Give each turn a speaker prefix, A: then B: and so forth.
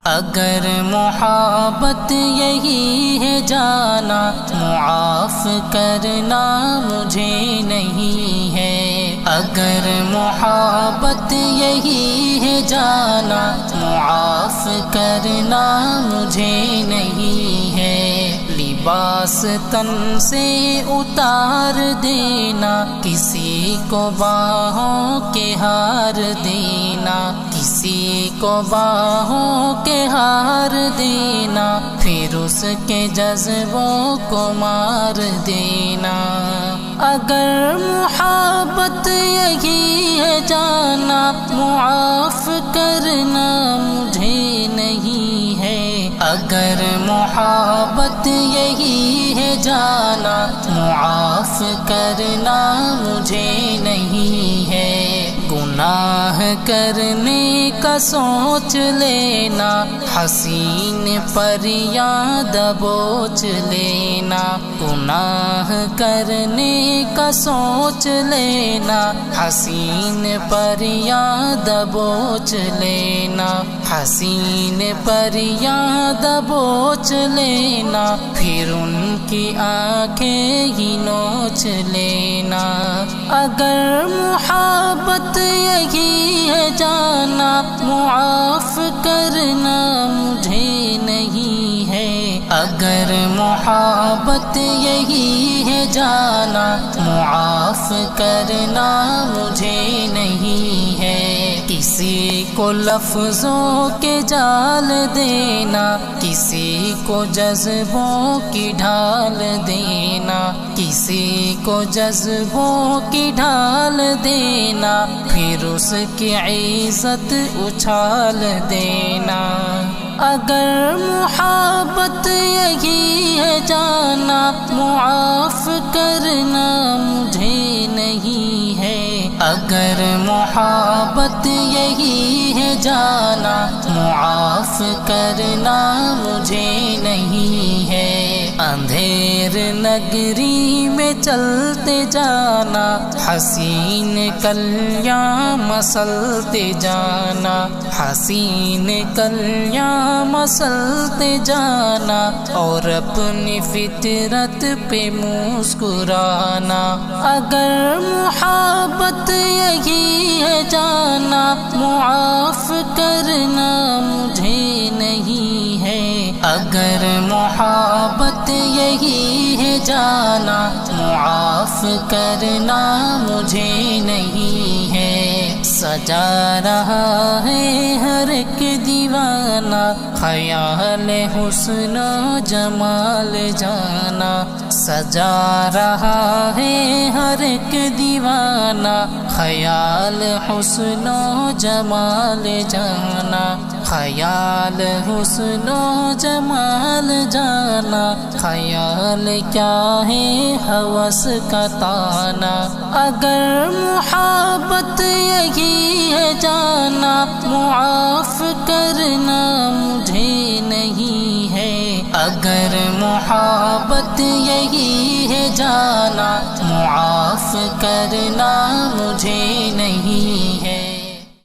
A: اگر محبت یہی ہے جانا، معاف کرنا مجھے نہیں ہے۔ اگر محبت یہی ہے جانا، معاف کرنا مجھے نہیں ہے۔ لباس تن سے اتار دینا، کسی کو باہوں کے ہار دینا، کسی کو باہوں کے ہار دینا، پھر اس کے جذبوں کو مار دینا۔ اگر محبت یہی ہے جانا، معاف کرنا مجھے نہیں ہے۔ اگر محبت یہی ہے جانا، معاف کرنا مجھے نہیں ہے۔ گناہ کرنے کا سوچ لینا، حسین پر یاد بوچھ لینا۔ گناہ کرنے کا سوچ لینا، حسین پر یاد بوچھ لینا۔ حسین پر یاد بوچھ لینا، پھر ان کی آنکھیں ہی نوچ لینا۔ اگر محبت یہی ہے جانا، معاف کرنا مجھے نہیں ہے۔ اگر محبت یہی ہے جانا، معاف کرنا مجھے نہیں ہے۔ کسی کو لفظوں کے جال دینا، کسی کو جذبوں کی ڈھال دینا، کسی کو جذبوں کی ڈھال دینا، پھر اس کی عزت اچھال دینا۔ اگر محبت یہی ہے جانا، معاف کرنا مجھے نہیں ہے۔ اگر محبت یہی ہے جانا، معاف کرنا مجھے نہیں ہے۔ اندھیر نگری میں چلتے جانا، حسین کلیاں مسلتے جانا، حسین کلیاں مسلتے جانا، اور اپنی فطرت پہ مسکرانا۔ اگر محبت یہی ہے جانا، معاف کرنا مجھے نہیں ہے۔ اگر محبت یہی ہے جانا، معاف کرنا مجھے نہیں ہے۔ سجا رہا ہے ہر ایک دیوانہ، خیال حسن و جمال جانا۔ سجا رہا ہے ہر ایک دیوانہ، خیال حسن و جمال جانا۔ خیال حسن و جمال جانا، خیال کیا ہے ہوس کا تانا۔ اگر محبت یہی ہے جانا، معاف کرنا مجھے نہیں ہے۔ اگر محبت یہی ہے جانا، معاف کرنا مجھے نہیں ہے۔